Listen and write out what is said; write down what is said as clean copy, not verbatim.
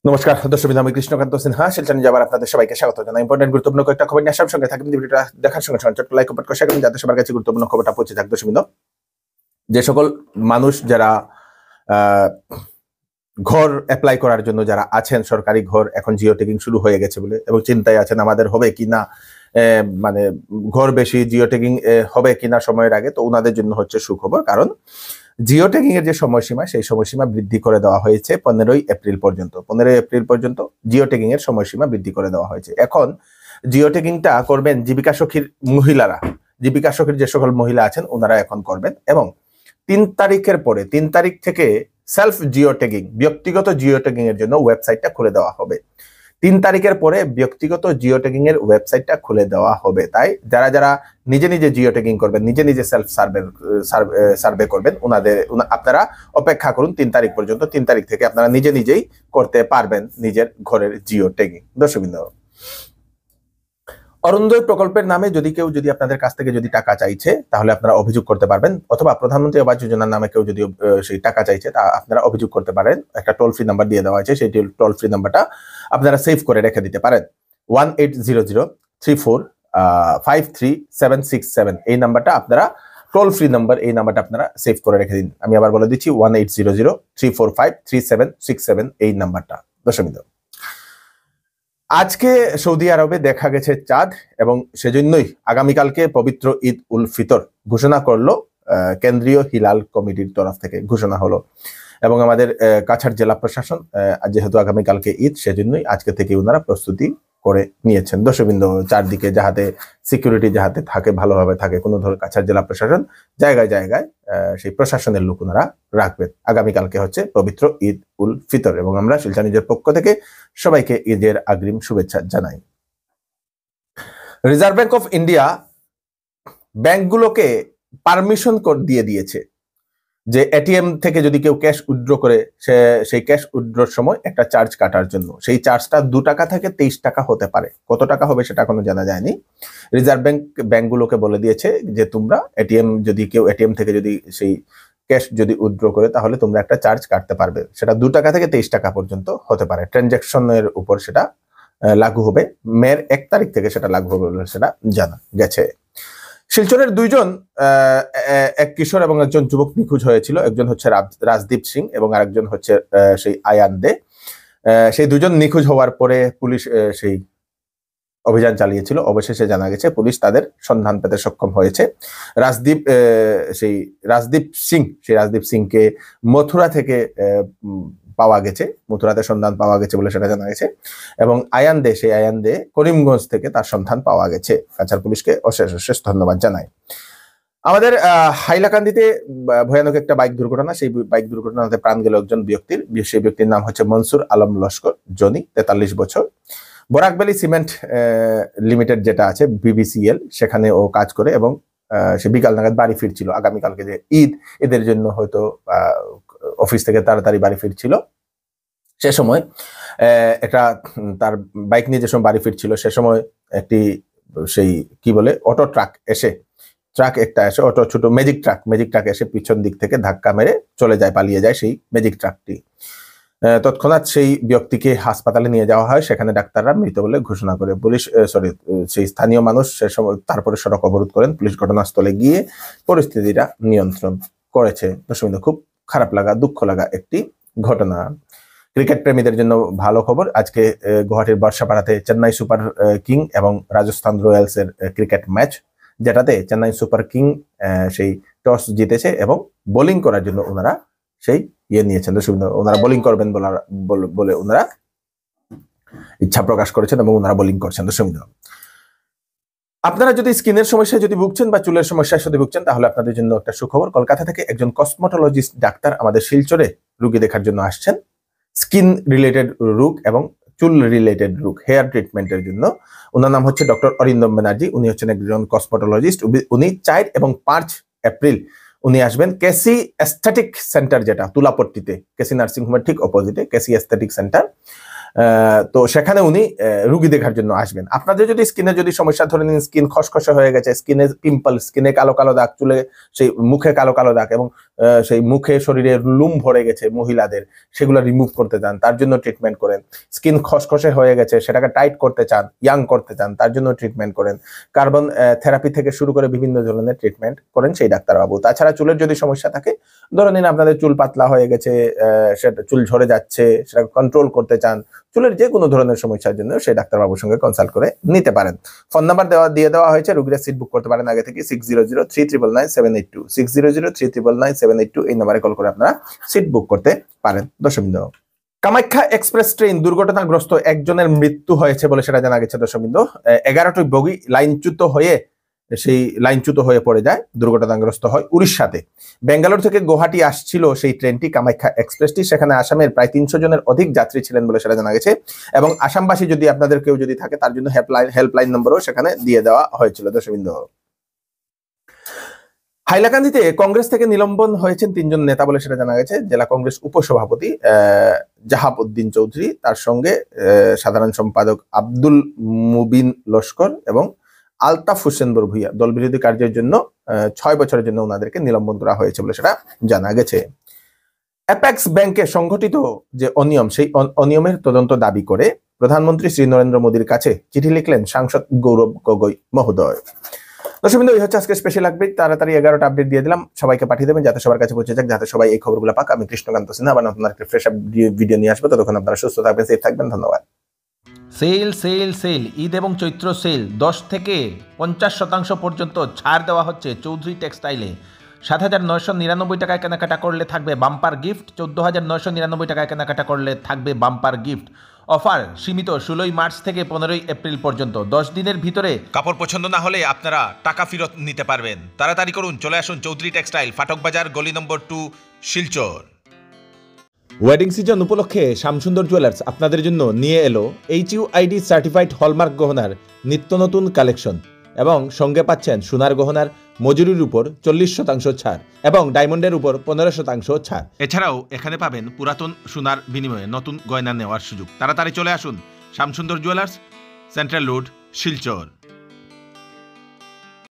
নমস্কার দর্শক, আমি কৃষ্ণকান্ত সিনহা শিলচরে যাবার আপনাদের সবাইকে স্বাগত জানাই। ইম্পর্টেন্ট গুরুত্বপূর্ণ কয়েকটা খবর নিয়ে আসার সঙ্গে থাকবেন। ভিডিওটা দেখার সঙ্গে সঙ্গে ছোট্ট লাইক কমেন্ট করে শেয়ার করবেন যাতে সবার কাছে গুরুত্বপূর্ণ খবরটা পৌঁছে যাক। দর্শক, যে সকল মানুষ যারা ঘর অ্যাপ্লাই করার জন্য যারা আছেন, সরকারি ঘর এখন জিও ট্যাগিং শুরু হয়ে গেছে বলে এবং চিন্তায় আছেন আমাদের হবে কিনা, মানে ঘর বেশি জিও ট্যাগিং হবে কিনা সময়ের আগে, তো ওনাদের জন্য হচ্ছে সুখবর। কারণ জিও ট্যাগিং এর যে সময়সীমা, সেই সময়সীমা বৃদ্ধি করে দেওয়া হয়েছে 15ই এপ্রিল পর্যন্ত। 15ই এপ্রিল পর্যন্ত জিও ট্যাগিং এর সময়সীমা বৃদ্ধি করে দেওয়া হয়েছে। এখন জিও ট্যাগিংটা করবেন জীবিকা সখীর মহিলারা, জীবিকা সখীর যে সকল মহিলা আছেন ওনারা এখন করবেন। এবং 3 তারিখের পরে 3 তারিখ থেকে সেলফ জিও ট্যাগিং, ব্যক্তিগত জিও ট্যাগিং এর জন্য ওয়েবসাইটটা খুলে দেওয়া হবে। 3 তারিখের পরে ব্যক্তিগত জিও ট্যাগিং এর ওয়েবসাইটটা খুলে দেওয়া হবে। তাই যারা যারা নিজে নিজে জিও ট্যাগিং করবেন, নিজে নিজে সেলফ সার্ভে করবেন, আপনারা অপেক্ষা করুন 3 তারিখ পর্যন্ত। 3 তারিখ থেকে আপনারা নিজে নিজেই করতে পারবেন নিজের ঘরের জিও ট্যাগিং। দর্শকবৃন্দ, অরুণোদয় প্রকল্পের নামে যদি আপনাদের কাছ থেকে যদি টাকা চাইছে, তাহলে আপনারা অভিযোগ করতে পারবেন। অথবা প্রধানমন্ত্রী আবাস যোজনার নামে কেউ যদি সেই টাকা চাইছে, তা আপনারা অভিযোগ করতে পারেন। একটা টোল ফ্রি নাম্বার দিয়ে দেওয়া হয়েছে, সেই টোল ফ্রি নাম্বারটা আপনারা সেভ করে রেখে দিতে পারেন। 180034536767 এই নাম্বারটা আপনারা টোল ফ্রি নাম্বার, এই নাম্বারটা আপনারা সেভ করে রেখে দিন। আমি আবার বলে দিচ্ছি 180034536767 এই নাম্বারটা। দর্শকবৃন্দ, আজকে সৌদি আরবে দেখা গেছে চাঁদ, এবং সেজন্যই আগামীকালকে পবিত্র ঈদ উল ফিতর ঘোষণা করলো কেন্দ্রীয় হিলাল কমিটির তরফ থেকে ঘোষণা হলো। এবং আমাদের কাছাড় জেলা প্রশাসন, যেহেতু আগামীকালকে ঈদ, সেজন্যই আজকে থেকে ওনারা প্রস্তুতি করে নিয়েছেন। দর্শকবৃন্দ, চারদিকে যাহাতে সিকিউরিটি যাহাতে থাকে, ভালোভাবে থাকে, কোনো ধরনের কাছাড় জেলা প্রশাসন জায়গায় জায়গায় সেই প্রশাসনের লোক ওনারা রাখবেন। আগামীকালকে হচ্ছে পবিত্র ঈদ উল ফিতর, এবং আমরা শিলচর নিজের পক্ষ থেকে সবাইকে ঈদের আগ্রিম শুভেচ্ছা জানাই। রিজার্ভ ব্যাংক অফ ইন্ডিয়া ব্যাংকগুলোকে পারমিশন দিয়ে দিয়েছে যে এটিএম থেকে যদি কেউ ক্যাশ উইথড্র করে, সেই ক্যাশ উইথড্রর সময় একটা চার্জ কাটার জন্য, সেই চার্জটা 2 টাকা থেকে 23 টাকা হতে পারে। কত টাকা হবে সেটা এখনো জানা যায়নি। রিজার্ভ ব্যাংকগুলোকে বলে দিয়েছে যে তোমরা কেউ এটিএম থেকে যদি সেই ক্যাশ যদি উইথড্র করে, তাহলে তোমরা একটা চার্জ কাটতে পারবে। সেটা 2 টাকা থেকে 23 টাকা পর্যন্ত হতে পারে। ট্রানজাকশনের উপর সেটা লাগু হবে। মের 1 তারিখ থেকে সেটা লাগু হবে বলে সেটা জানা গেছে। শিলচরের এক কিশোর এবং একজন যুবক নিখোঁজ হয়েছিল। একজন হচ্ছে রাজদীপ সিং এবং আরেকজন হচ্ছে সেই আয়ান দে। সেই দুজন নিখোঁজ হওয়ার পরে পুলিশ সেই অভিযান চালিয়েছিল। অবশেষে জানা গেছে পুলিশ তাদের সন্ধান পেতে সক্ষম হয়েছে। রাজদীপ সিংকে মথুরা থেকে পাওয়া গেছে, মথুরাতে সন্ধান পাওয়া গেছে বলে সেটা জানা গেছে। এবং আয়ান দে করিমগঞ্জ থেকে তার সন্ধান পাওয়া গেছে। কাছাড় পুলিশকে অশেষ ধন্যবাদ জানাই। আমাদের হাইলাকান্দিতে ভয়ানক একটা বাইক দুর্ঘটনা, সেই বাইক দুর্ঘটনাতে প্রাণ গেল একজন ব্যক্তির। সেই ব্যক্তির নাম হচ্ছে মনসুর আলম লস্কর, জনি, 43 বছর। বরাক ভ্যালি সিমেন্ট লিমিটেড যেটা আছে BVCL, সেখানে ও কাজ করে এবং সে বিকাল নাগাদ বাড়ি ফিরছিল। আগামীকালকে যে ঈদের জন্য হয়তো অফিস থেকে তাড়াতাড়ি বাড়ি ফিরছিল। সে সময় তার বাইক নিয়ে যে সময় বাড়ি ফিরছিল, সে সময় একটি সেই কি বলে অটো ট্রাক এসে, অটো ছোট ম্যাজিক ট্রাক এসে পিছন দিক থেকে ধাক্কা মেরে পালিয়ে যায় সেই ম্যাজিক ট্রাকটি। তৎক্ষণাৎ সেই ব্যক্তিকে হাসপাতালে নিয়ে যাওয়া হয়। সেখানে ডাক্তাররা মৃত বলে ঘোষণা করে। সেই স্থানীয় মানুষ সে সময় তারপরে সড়ক অবরোধ করেন। পুলিশ ঘটনাস্থলে গিয়ে পরিস্থিতিটা নিয়ন্ত্রণ করেছে। দর্শক, খুব খারাপ লাগা, দুঃখ লাগা একটি ঘটনা। ক্রিকেট প্রেমীদের জন্য ভালো খবর। আজকে গুয়াহাটির বর্ষাপাড়াতে চেন্নাই সুপার কিং এবং রাজস্থান রয়্যালস এর ক্রিকেট ম্যাচ, যেটাতে চেন্নাই সুপার কিং সেই টস জিতেছে এবং বোলিং করার জন্য ওনারা সেই নিয়েছেন। ওনারা বোলিং করবেন বলে ওনারা ইচ্ছা প্রকাশ করেছেন এবং ওনারা বোলিং করছেন। আপনারা যদি স্কিনের সমস্যায় যদি ভুগছেন বা চুলের সমস্যায় যদি ভুগছেন, তাহলে আপনাদের জন্য একটা সুখবর। কলকাতা থেকে একজন কসমোটোলজিস্ট ডাক্তার আমাদের শিলচরে রোগী দেখার জন্য আসছেন। স্কিন রিলেটেড রোগ এবং চুল রিলেটেড রোগ, হেয়ার ট্রিটমেন্টের জন্য। ওনার নাম হচ্ছে ডক্টর অরিন্দম ব্যানার্জি। উনি হচ্ছেন একজন কসমোটোলজিস্ট। উনি 4 এবং 5 এপ্রিল উনি আসবেন কেসি এস্থেটিক সেন্টার, যেটা তুলাপট্টিতে, কেসি নার্সিং হোমের ঠিক অপোজিটে কেসি এস্থেটিক সেন্টার। তো সেখানে উনি রুগী দেখার জন্য আসবেন। আপনাদের যদি স্কিনে যদি সমস্যা, ধরে নিন স্কিন খসখসে হয়ে গেছে, স্কিনে পিম্পল, স্কিনে কালো কালো দাগ, চুলে সেই মুখে কালো কালো দাগ এবং সেই মুখে শরীরে লুম ভরে গেছে মহিলাদের, সেগুলো রিমুভ করতে চান, তার জন্য ট্রিটমেন্ট করেন। স্কিন খসখসে হয়ে গেছে, সেটাকে টাইট করতে চান, ইয়াং করতে চান, তার জন্য ট্রিটমেন্ট করেন। কার্বন থেরাপি থেকে শুরু করে বিভিন্ন ধরনের ট্রিটমেন্ট করেন সেই ডাক্তারবাবু। তাছাড়া চুলের যদি সমস্যা থাকে, ধরে নিন আপনাদের চুল পাতলা হয়ে গেছে, সেটা চুল ঝরে যাচ্ছে, সেটাকে কন্ট্রোল করতে চান, চুলের যে কোনো ধরনের সমস্যার জন্য সেই ডাক্তারবাবুর সঙ্গে কনসাল্ট করে নিতে পারেন। ফোন নাম্বার দিয়ে দেওয়া হয়েছে, রোগীরা সিট বুক করতে পারেন আগে থেকে 6003999782 6003999782 এই নাম্বারে কল করে আপনারা সিট বুক করতে পারেন। দর্শকবৃন্দ, কামাখ্যা এক্সপ্রেস ট্রেন দুর্ঘটনাগ্রস্ত একজনের মৃত্যু হয়েছে বলে সেটা জানা গেছে। দর্শকবৃন্দ, 11টি বগি লাইনচ্যুত হয়ে পড়ে যায়, দুর্ঘটনাগ্রস্ত হয় উড়িষ্যাতে। বেঙ্গালুরু থেকে গুয়াহাটি আসছিল সেই ট্রেনটি, কামাখ্যা এক্সপ্রেসটি। সেখানে আসামের প্রায় 300 জনের অধিক যাত্রী ছিলেন বলে সেটা জানা গেছে। এবং আসামবাসী যদি আপনাদের কেউ যদি থাকে, তার জন্য হেল্পলাইন নম্বরও সেখানে দিয়ে দেওয়া হয়েছিল। দর্শকবৃন্দ, হাইলাকান্দিতে কংগ্রেস থেকে নিলম্বন হয়েছেন 3 জন নেতা বলে সেটা জানা গেছে। জেলা কংগ্রেস উপসভাপতি জাহাব উদ্দিন চৌধুরী, তার সঙ্গে সাধারণ সম্পাদক আব্দুল মুবিন লস্কর এবং আলতাফ হোসেন বরভুইয়া। দল বিরোধী কার্যের জন্য 6 বছরের জন্য ওনাদেরকে নিলম্বন করা হয়েছে বলে সেটা জানা গেছে। অ্যাপেক্স ব্যাংকে সংঘটিত যে অনিয়ম, সেই অনিয়মের তদন্ত দাবি করে প্রধানমন্ত্রী শ্রী নরেন্দ্র মোদীর কাছে চিঠি লিখলেন সাংসদ গৌরব গগৈ মহোদয়। দর্শকবৃন্দ, এই হচ্ছে আজকে স্পেশাল আপডেট। তাড়াতাড়ি 11টা আপডেট দিয়ে দিলাম, সবাইকে পাঠিয়ে দেবেন যাতে সবার কাছে পৌঁছে যাক, যাতে সবাই এই খবরগুলো পাক। আমি কৃষ্ণকান্ত সিনহা আবার নতুন একটা ফ্রেশ ভিডিও নিয়ে আসবো। ততক্ষণ আপনারা সুস্থ থাকবেন, সেফ থাকবেন। ধন্যবাদ। সেল ঈদ এবং চৈত্র সেল 10 থেকে 50% পর্যন্ত ছাড় দেওয়া হচ্ছে চৌধুরী টেক্সটাইলে। 7,999 টাকায় কেনাকাটা করলে থাকবে বাম্পার গিফট, 14,999 টাকায় কেনাকাটা করলে থাকবে বাম্পার গিফট। অফার সীমিত 16 মার্চ থেকে 15 এপ্রিল পর্যন্ত। 10 দিনের ভিতরে কাপড় পছন্দ না হলে আপনারা টাকা ফেরত নিতে পারবেন। তাড়াতাড়ি করুন, চলে আসুন চৌধুরী টেক্সটাইল, ফাটক বাজার, গলি নম্বর 2, শিলচর। ওয়েডিং সিজন উপলক্ষে শ্যামসুন্দর জুয়েলার্স আপনাদের জন্য নিয়ে এলো HUID সার্টিফাইড হলমার্ক গহনার নিত্য নতুন কালেকশন এবং সঙ্গে পাচ্ছেন সোনার গহনার মজুরির উপর 40% ছাড় এবং ডায়মন্ডের উপর 15% ছাড়। এছাড়াও এখানে পাবেন পুরাতন সোনার বিনিময়ে নতুন গয়না নেওয়ার সুযোগ। তাড়াতাড়ি চলে আসুন Shyamsundar jewellers, central road, Silchar.